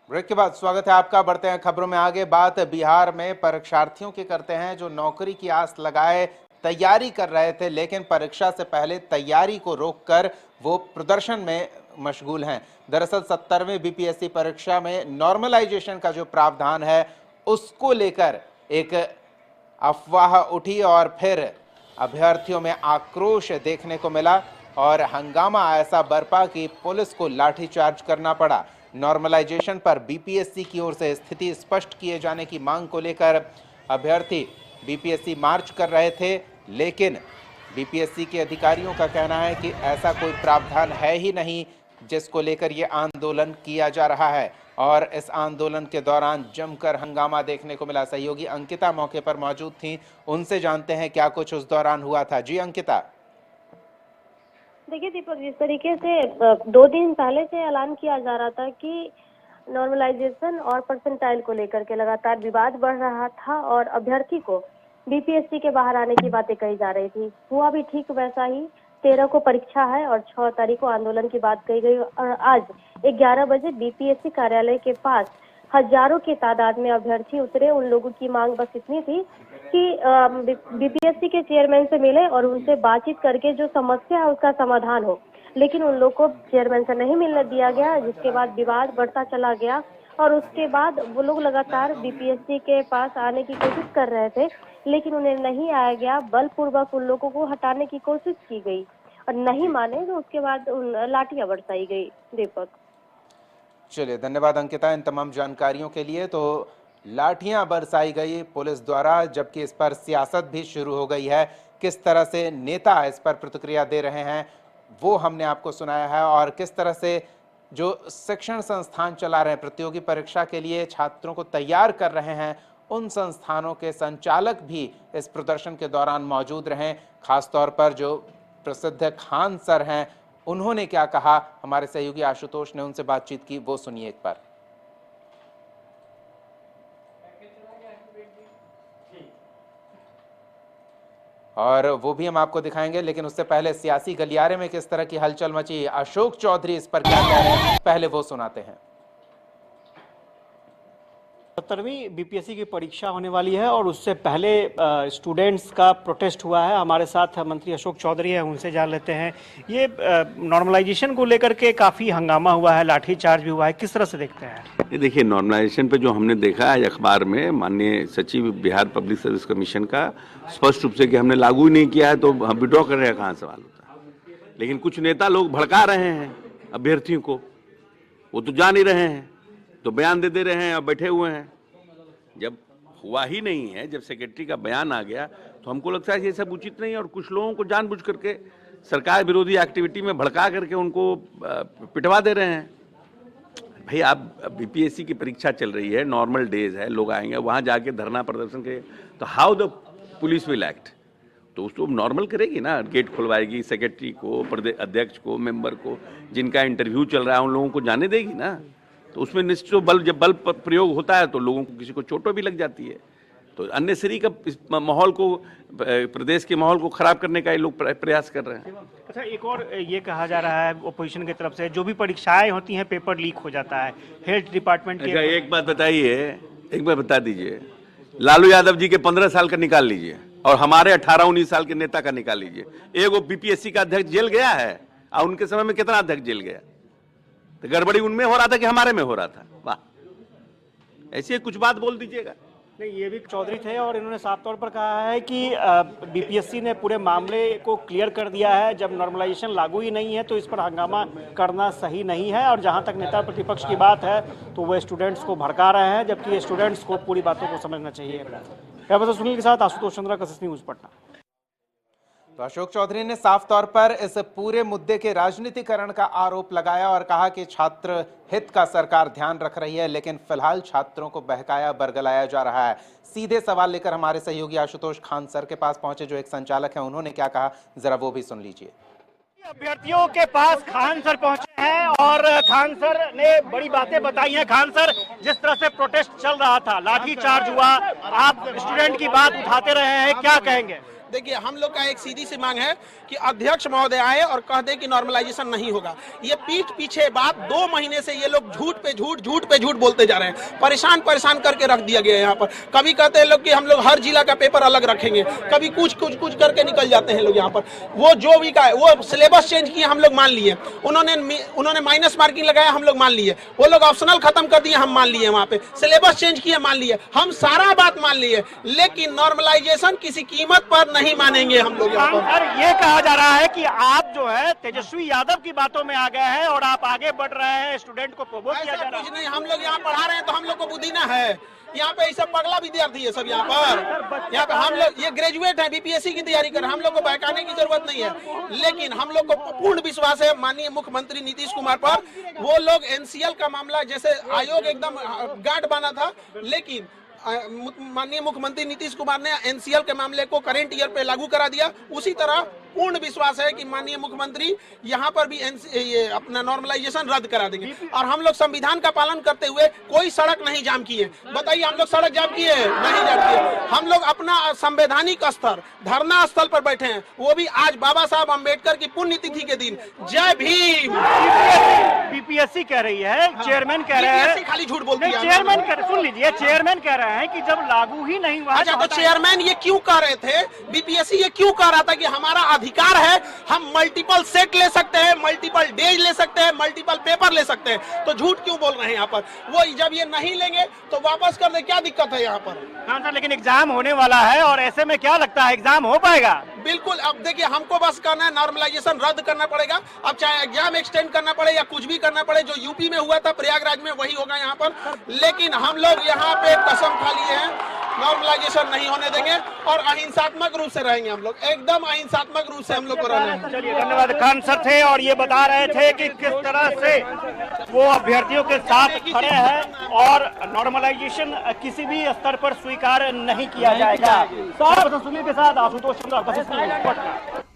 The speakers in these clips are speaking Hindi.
ब्रेक के बाद स्वागत है आपका। बढ़ते हैं खबरों में आगे। बात बिहार में परीक्षार्थियों की करते हैं जो नौकरी की आस लगाए तैयारी कर रहे थे, लेकिन परीक्षा से पहले तैयारी को रोककर वो प्रदर्शन में मशगूल हैं। दरअसल 70वीं बीपीएससी परीक्षा में नॉर्मलाइजेशन का जो प्रावधान है उसको लेकर एक अफवाह उठी और फिर अभ्यर्थियों में आक्रोश देखने को मिला और हंगामा ऐसा बरपा कि पुलिस को लाठीचार्ज करना पड़ा। नॉर्मलाइजेशन पर बीपीएससी की ओर से स्थिति स्पष्ट किए जाने की मांग को लेकर अभ्यर्थी बीपीएससी मार्च कर रहे थे, लेकिन बीपीएससी के अधिकारियों का कहना है कि ऐसा कोई प्रावधान है ही नहीं जिसको लेकर ये आंदोलन किया जा रहा है। और इस आंदोलन के दौरान जमकर हंगामा देखने को मिला। सहयोगी अंकिता मौके पर मौजूद थी, उनसे जानते हैं क्या कुछ उस दौरान हुआ था। जी अंकिता। देखिए दीपक, जिस तरीके से 2 दिन पहले से ऐलान किया जा रहा था कि नॉर्मलाइजेशन और परसेंटाइल को लेकर के लगातार विवाद बढ़ रहा था और अभ्यर्थी को बीपीएससी के बाहर आने की बातें कही जा रही थी, हुआ भी ठीक वैसा ही। 13 को परीक्षा है और 6 तारीख को आंदोलन की बात कही गई और आज 11 बजे बीपीएससी कार्यालय के पास हजारों की तादाद में अभ्यर्थी उतरे। उन लोगों की मांग बस इतनी थी कि बीपीएससी के चेयरमैन से मिले और उनसे बातचीत करके जो समस्या है उसका समाधान हो, लेकिन उन लोग को चेयरमैन से नहीं मिलने दिया गया, जिसके बाद विवाद बढ़ता चला गया और उसके बाद वो लोग लगातार बीपीएससी के पास आने की कोशिश कर रहे थे, लेकिन उन्हें नहीं आया गया। बलपूर्वक उन लोगों को हटाने की कोशिश की गई और नहीं माने तो उसके बाद लाठियां बरसाई गई। दीपक, चलिए धन्यवाद अंकिता इन तमाम जानकारियों के लिए। तो लाठियां बरसाई गई पुलिस द्वारा, जबकि इस पर सियासत भी शुरू हो गई है। किस तरह से नेता इस पर प्रतिक्रिया दे रहे हैं वो हमने आपको सुनाया है, और किस तरह से जो शिक्षण संस्थान चला रहे हैं प्रतियोगी परीक्षा के लिए छात्रों को तैयार कर रहे हैं, उन संस्थानों के संचालक भी इस प्रदर्शन के दौरान मौजूद रहे। खासतौर पर जो प्रसिद्ध खान सर हैं उन्होंने क्या कहा, हमारे सहयोगी आशुतोष ने उनसे बातचीत की, वो सुनिए एक बार। और वो भी हम आपको दिखाएंगे, लेकिन उससे पहले सियासी गलियारे में किस तरह की हलचल मची, अशोक चौधरी इस पर क्या कह रहे हैं, पहले वो सुनाते हैं। 70वीं बीपीएससी की परीक्षा होने वाली है और उससे पहले स्टूडेंट्स का प्रोटेस्ट हुआ है। हमारे साथ मंत्री अशोक चौधरी हैं, उनसे जान लेते हैं। ये नॉर्मलाइजेशन को लेकर के काफ़ी हंगामा हुआ है, लाठीचार्ज भी हुआ है, किस तरह से देखते हैं? ये देखिए, नॉर्मलाइजेशन पे जो हमने देखा है अखबार में, माननीय सचिव बिहार पब्लिक सर्विस कमीशन का स्पष्ट रूप से कि हमने लागू ही नहीं किया है तो हम विड्रॉ कर रहे हैं, कहाँ सवाल होता है। लेकिन कुछ नेता लोग भड़का रहे हैं अभ्यर्थियों को, वो तो जा नहीं रहे हैं तो बयान दे रहे हैं और बैठे हुए हैं। जब हुआ ही नहीं है, जब सेक्रेटरी का बयान आ गया तो हमको लगता है कि ये सब उचित नहीं है और कुछ लोगों को जानबूझ करके सरकार विरोधी एक्टिविटी में भड़का करके उनको पिटवा दे रहे हैं। भाई, आप बीपीएससी की परीक्षा चल रही है, नॉर्मल डेज है, लोग आएंगे वहाँ जाके धरना प्रदर्शन करेंगे तो how the police will act? तो उसको नॉर्मल करेगी ना, गेट खुलवाएगी, सेक्रेटरी को, प्रदेश अध्यक्ष को, मेंबर को, जिनका इंटरव्यू चल रहा है उन लोगों को जाने देगी ना। तो उसमें निश्चित बल, जब बल प्रयोग होता है तो लोगों को किसी को चोटों भी लग जाती है। तो अननेसेसरी का माहौल को, प्रदेश के माहौल को खराब करने का ये लोग प्रयास कर रहे हैं। अच्छा, एक और ये कहा जा रहा है ओपोजिशन की तरफ से, जो भी परीक्षाएं होती हैं पेपर लीक हो जाता है हेल्थ डिपार्टमेंट के। अच्छा, एक बात बताइए, एक बार बता दीजिए, लालू यादव जी के 15 साल का निकाल लीजिए और हमारे 18-19 साल के नेता का निकाल लीजिए। एक वो बीपीएससी का अध्यक्ष जेल गया है और उनके समय में कितना अध्यक्ष जेल गया? तो गड़बड़ी उनमें हो रहा था कि हमारे में हो रहा था? वाह, ऐसी कुछ बात बोल दीजिएगा। नहीं, ये भी चौधरी थे और इन्होंने साफ तौर पर कहा है कि बीपीएससी ने पूरे मामले को क्लियर कर दिया है। जब नॉर्मलाइजेशन लागू ही नहीं है तो इस पर हंगामा करना सही नहीं है। और जहां तक नेता प्रतिपक्ष की बात है तो वो स्टूडेंट्स को भड़का रहे हैं, जबकि स्टूडेंट्स को पूरी बातों को समझना चाहिए। सुनील के साथ आशुतोष चंद्रा, कसस न्यूज़, पटना। तो अशोक चौधरी ने साफ तौर पर इस पूरे मुद्दे के राजनीतिकरण का आरोप लगाया और कहा कि छात्र हित का सरकार ध्यान रख रही है, लेकिन फिलहाल छात्रों को बहकाया बरगलाया जा रहा है। सीधे सवाल लेकर हमारे सहयोगी आशुतोष खान सर के पास पहुंचे, जो एक संचालक हैं, उन्होंने क्या कहा जरा वो भी सुन लीजिए। अभ्यर्थियों के पास खान सर पहुंचे हैं और खान सर ने बड़ी बातें बताई हैं। खान सर, जिस तरह से प्रोटेस्ट चल रहा था, लाठी चार्ज हुआ, आप स्टूडेंट की बात उठाते रहे हैं, क्या कहेंगे? देखिए हम लोग का एक सीधी सी मांग है कि अध्यक्ष महोदय आए और कह दे कि नॉर्मलाइजेशन नहीं होगा। ये पीठ पीछे बात 2 महीने से ये लोग झूठ पे झूठ बोलते जा रहे हैं। परेशान करके रख दिया गया है यहाँ पर। कभी कहते हैं लोग कि हम लोग हर जिला का पेपर अलग रखेंगे, कभी कुछ करके निकल जाते हैं लोग यहाँ पर। वो जो भी का वो सिलेबस चेंज किए हम लोग मान लिए, उन्होंने माइनस मार्किंग लगाया हम लोग मान लिए, वो लोग ऑप्शनल खत्म कर दिए हम मान लिए, वहाँ पे सिलेबस चेंज किए मान लिए, हम सारा बात मान लिए, लेकिन नॉर्मलाइजेशन किसी कीमत पर नहीं मानेंगे हम लोग। और ये कहा जा रहा है कि आप जो है तेजस्वी यादव की बातों में आ गए हैं और आप आगे बढ़ रहे हैं, स्टूडेंट को प्रोवोक किया जा रहा है। कुछ नहीं, हम लोग यहाँ पढ़ा रहे हैं तो हम लोग को बुद्धि ना है। यहाँ पे सब पगला विद्यार्थी है सब यहाँ पे हम लोग ये ग्रेजुएट है, बीपीएससी की तैयारी कर रहे हैं, हम लोग को बहकाने की जरूरत नहीं है। लेकिन हम लोग को पूर्ण विश्वास है माननीय मुख्यमंत्री नीतीश कुमार पर। वो लोग एनसीएल का मामला जैसे आयोग एकदम गांठ बांधा था, लेकिन माननीय मुख्यमंत्री नीतीश कुमार ने एनसीएल के मामले को करंट ईयर पे लागू करा दिया। उसी तरह पूर्ण विश्वास है कि माननीय मुख्यमंत्री यहाँ पर भी ये अपना नॉर्मलाइजेशन रद्द करा देंगे। और हम लोग संविधान का पालन करते हुए कोई सड़क नहीं जाम किए। बताइए हम लोग सड़क जाम किए? नहीं जाम किए। हम लोग अपना संवैधानिक स्तर धरना स्थल पर बैठे हैं, वो भी आज बाबा साहब अम्बेडकर की पुण्यतिथि के दिन। जय भीम। बीपीएससी कह रही है, चेयरमैन कह रहे हैं, खाली झूठ बोलती है। चेयरमैन सुन लीजिए, चेयरमैन कह रहे हैं कि जब लागू ही नहीं हुआ। अच्छा, तो चेयरमैन ये क्यों कह रहे थे? बीपीएससी ये क्यों कह रहा था कि हमारा अधिकार है, हम मल्टीपल सेट ले सकते हैं, मल्टीपल डेज ले सकते हैं, मल्टीपल पेपर ले सकते हैं, तो झूठ क्यों बोल रहे हैं यहाँ पर? वो जब ये नहीं लेंगे तो वापस कर दे, क्या दिक्कत है यहाँ पर? हाँ सर, लेकिन एग्जाम होने वाला है और ऐसे में क्या लगता है एग्जाम हो पाएगा? बिल्कुल। अब देखिए हमको बस करना है, नॉर्मलाइजेशन रद्द करना पड़ेगा। अब चाहे एग्जाम एक्सटेंड करना पड़े या कुछ भी करना पड़े, जो यूपी में हुआ था प्रयागराज में वही होगा यहाँ पर। लेकिन हम लोग यहाँ पे कसम खा लिए हैं, नॉर्मलाइजेशन नहीं होने देंगे और अहिंसात्मक रूप से रहेंगे। हम लोग एकदम अहिंसात्मक रूप से हम लोग को रहना है। चलिए, धन्यवाद। खान सर थे और ये बता रहे थे कि किस तरह से वो अभ्यर्थियों के साथ खड़े हैं और नॉर्मलाइजेशन किसी भी स्तर पर स्वीकार नहीं किया जाएगा। सुनील के साथ आशुतोष चंद्र।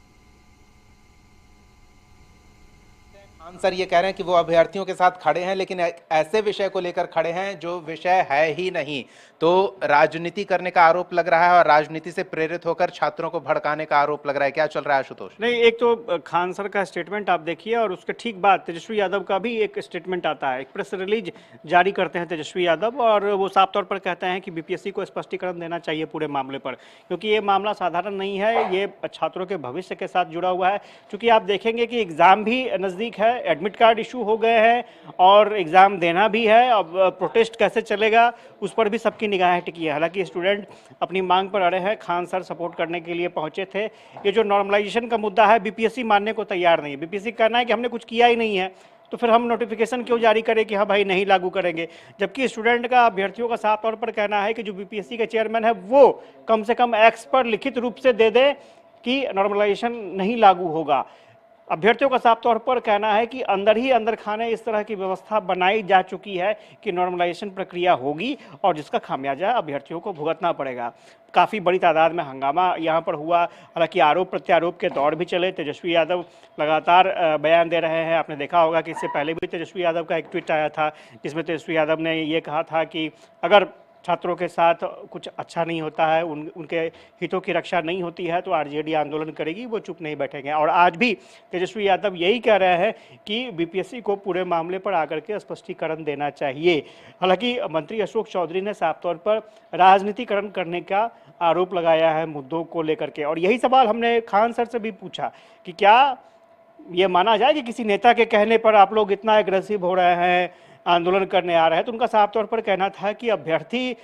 सर ये कह रहे हैं कि वो अभ्यर्थियों के साथ खड़े हैं, लेकिन ऐसे विषय को लेकर खड़े हैं जो विषय है ही नहीं। तो राजनीति करने का आरोप लग रहा है और राजनीति से प्रेरित होकर छात्रों को भड़काने का आरोप लग रहा है। क्या चल रहा है आशुतोष? नहीं, एक तो खान सर का स्टेटमेंट आप देखिए और उसके ठीक बाद तेजस्वी यादव का भी एक स्टेटमेंट आता है। एक प्रेस रिलीज जारी करते हैं तेजस्वी यादव और वो साफ तौर पर कहते हैं कि बीपीएससी को स्पष्टीकरण देना चाहिए पूरे मामले पर, क्योंकि ये मामला साधारण नहीं है, ये छात्रों के भविष्य के साथ जुड़ा हुआ है। क्योंकि आप देखेंगे कि एग्जाम भी नजदीक है, एडमिट कार्ड इशू हो गए हैं और एग्जाम देना भी है। अब प्रोटेस्ट कैसे चलेगा उस पर भी सबकी निगाहें टिकी है। हालांकि स्टूडेंट अपनी मांग पर अड़े हैं, खान सर सपोर्ट करने के लिए पहुंचे थे। ये जो नॉर्मलाइजेशन का मुद्दा है, बीपीएससी मानने को तैयार नहीं है। बीपीएससी कहना है कि हमने कुछ किया ही नहीं है, तो फिर हम नोटिफिकेशन क्यों जारी करें कि हाँ भाई नहीं लागू करेंगे। जबकि स्टूडेंट का, अभ्यर्थियों का साफ तौर पर कहना है कि जो बीपीएससी के चेयरमैन है वो कम से कम एक्स पर लिखित रूप से दे दे कि नॉर्मलाइजेशन नहीं लागू होगा। अभ्यर्थियों का साफ तौर पर कहना है कि अंदर ही अंदर खाने इस तरह की व्यवस्था बनाई जा चुकी है कि नॉर्मलाइजेशन प्रक्रिया होगी और जिसका खामियाजा अभ्यर्थियों को भुगतना पड़ेगा। काफ़ी बड़ी तादाद में हंगामा यहाँ पर हुआ। हालांकि आरोप प्रत्यारोप के दौर भी चले। तेजस्वी यादव लगातार बयान दे रहे हैं। आपने देखा होगा कि इससे पहले भी तेजस्वी यादव का एक ट्वीट आया था जिसमें तेजस्वी यादव ने ये कहा था कि अगर छात्रों के साथ कुछ अच्छा नहीं होता है, उनके हितों की रक्षा नहीं होती है, तो आरजेडी आंदोलन करेगी, वो चुप नहीं बैठेंगे। और आज भी तेजस्वी यादव यही कह रहे हैं कि बीपीएससी को पूरे मामले पर आकर के स्पष्टीकरण देना चाहिए। हालांकि मंत्री अशोक चौधरी ने साफ तौर पर राजनीतिकरण करने का आरोप लगाया है मुद्दों को लेकर के। और यही सवाल हमने खान सर से भी पूछा कि क्या ये माना जाए कि किसी नेता के कहने पर आप लोग इतना एग्रेसिव हो रहे हैं, आंदोलन करने आ रहे हैं। तो उनका साफ तौर पर कहना था कि अभ्यर्थी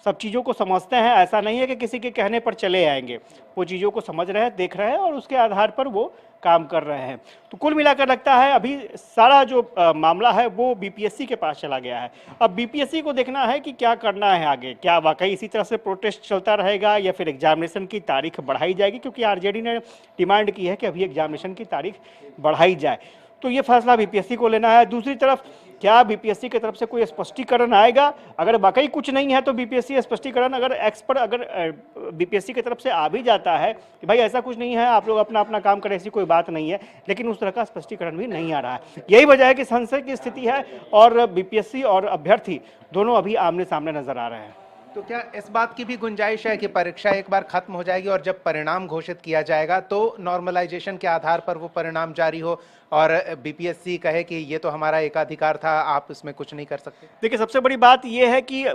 सब चीज़ों को समझते हैं, ऐसा नहीं है कि किसी के कहने पर चले आएंगे। वो चीज़ों को समझ रहे हैं, देख रहे हैं और उसके आधार पर वो काम कर रहे हैं। तो कुल मिलाकर लगता है अभी सारा जो मामला है वो बीपीएससी के पास चला गया है। अब बीपीएससी को देखना है कि क्या करना है आगे। क्या वाकई इसी तरह से प्रोटेस्ट चलता रहेगा या फिर एग्जामिनेशन की तारीख बढ़ाई जाएगी, क्योंकि आरजेडी ने डिमांड की है कि अभी एग्जामिनेशन की तारीख बढ़ाई जाए। तो ये फैसला बीपीएससी को लेना है। दूसरी तरफ क्या बीपीएससी की तरफ से कोई स्पष्टीकरण आएगा? अगर वाकई कुछ नहीं है तो बीपीएससी स्पष्टीकरण अगर बीपीएससी की तरफ से आ भी जाता है कि भाई ऐसा कुछ नहीं है, आप लोग अपना अपना काम करें, ऐसी कोई बात नहीं है, लेकिन उस तरह का स्पष्टीकरण भी नहीं आ रहा है। यही वजह है कि संशय की स्थिति है और बीपीएससी और अभ्यर्थी दोनों अभी आमने सामने नजर आ रहे हैं। तो क्या इस बात की भी गुंजाइश है कि परीक्षा एक बार खत्म हो जाएगी और जब परिणाम घोषित किया जाएगा तो नॉर्मलाइजेशन के आधार पर वो परिणाम जारी हो और बीपीएससी कहे कि ये तो हमारा एकाधिकार था, आप इसमें कुछ नहीं कर सकते? देखिए, सबसे बड़ी बात यह है कि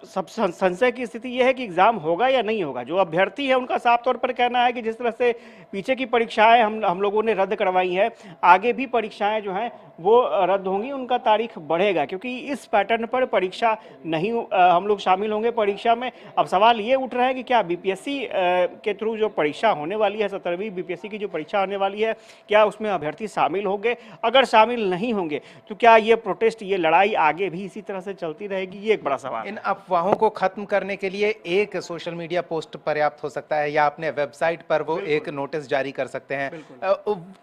सब संशय की स्थिति यह है कि एग्जाम होगा या नहीं होगा। जो अभ्यर्थी है उनका साफ तौर पर कहना है कि जिस तरह से पीछे की परीक्षाएं हम लोगों ने रद्द करवाई है, आगे भी परीक्षाएं जो हैं वो रद्द होंगी, उनका तारीख बढ़ेगा, क्योंकि इस पैटर्न पर परीक्षा नहीं हम लोग शामिल होंगे परीक्षा में। अब सवाल ये उठ रहा है कि क्या बीपीएससी के थ्रू जो परीक्षा होने वाली है, 17वीं बीपीएससी की जो परीक्षा होने वाली है, क्या उसमें अभ्यर्थी शामिल होंगे? अगर शामिल नहीं होंगे तो क्या ये प्रोटेस्ट, ये लड़ाई आगे भी इसी तरह से चलती रहेगी? ये एक बड़ा सवाल। इन अफवाहों को खत्म करने के लिए एक सोशल मीडिया पोस्ट पर्याप्त हो सकता है या अपने वेबसाइट पर वो एक नोटिस जारी कर सकते हैं,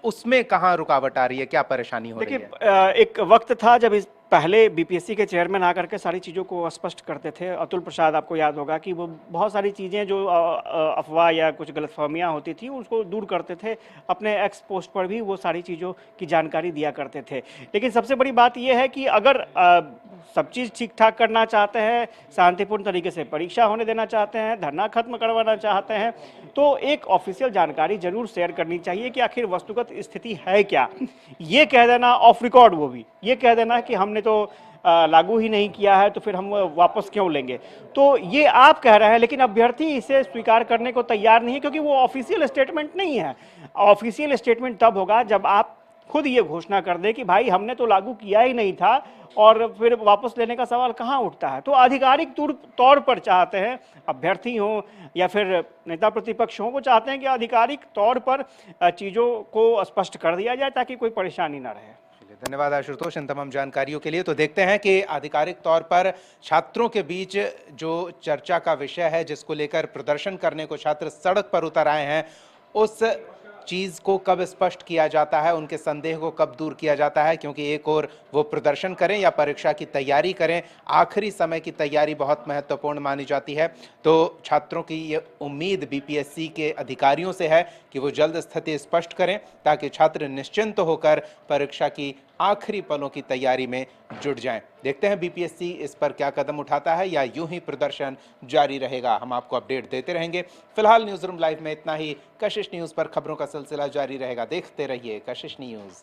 उसमें कहाँ रुकावट आ रही है, क्या परेशानी हो रही है? एक वक्त था जब इस पहले बीपीएससी के चेयरमैन आकर के सारी चीज़ों को स्पष्ट करते थे। अतुल प्रसाद, आपको याद होगा कि वो बहुत सारी चीज़ें जो अफवाह या कुछ गलतफहमियां होती थी उसको दूर करते थे। अपने एक्स पोस्ट पर भी वो सारी चीज़ों की जानकारी दिया करते थे। लेकिन सबसे बड़ी बात यह है कि अगर सब चीज़ ठीक ठाक करना चाहते हैं, शांतिपूर्ण तरीके से परीक्षा होने देना चाहते हैं, धरना खत्म करवाना चाहते हैं, तो एक ऑफिशियल जानकारी जरूर शेयर करनी चाहिए कि आखिर वस्तुगत स्थिति है क्या। ये कह देना ऑफ रिकॉर्ड, वो भी ये कह देना कि हमने तो लागू ही नहीं किया है तो फिर हम वापस क्यों लेंगे, तो ये आप कह रहे हैं, लेकिन अभ्यर्थी इसे स्वीकार करने को तैयार नहीं है, क्योंकि वो ऑफिशियल स्टेटमेंट नहीं है। ऑफिशियल स्टेटमेंट तब होगा जब आप खुद ये घोषणा कर दे कि भाई हमने तो लागू किया ही नहीं था, और फिर वापस लेने का सवाल कहाँ उठता है। तो आधिकारिक तौर पर चाहते हैं, अभ्यर्थी हो या फिर नेता प्रतिपक्ष हो, वो चाहते हैं कि आधिकारिक तौर पर चीज़ों को स्पष्ट कर दिया जाए ताकि कोई परेशानी ना रहे। धन्यवाद आशुतोष इन तमाम जानकारियों के लिए। तो देखते हैं कि आधिकारिक तौर पर छात्रों के बीच जो चर्चा का विषय है, जिसको लेकर प्रदर्शन करने को छात्र सड़क पर उतर आए हैं, उस चीज़ को कब स्पष्ट किया जाता है, उनके संदेह को कब दूर किया जाता है, क्योंकि एक और वो प्रदर्शन करें या परीक्षा की तैयारी करें, आखिरी समय की तैयारी बहुत महत्वपूर्ण मानी जाती है। तो छात्रों की ये उम्मीद बीपीएससी के अधिकारियों से है कि वो जल्द स्थिति स्पष्ट करें ताकि छात्र निश्चिंत होकर परीक्षा की आखिरी पलों की तैयारी में जुट जाएं। देखते हैं बीपीएससी इस पर क्या कदम उठाता है या यूं ही प्रदर्शन जारी रहेगा। हम आपको अपडेट देते रहेंगे। फिलहाल न्यूज़ रूम लाइव में इतना ही। कशिश न्यूज़ पर खबरों का सिलसिला जारी रहेगा। देखते रहिए कशिश न्यूज़।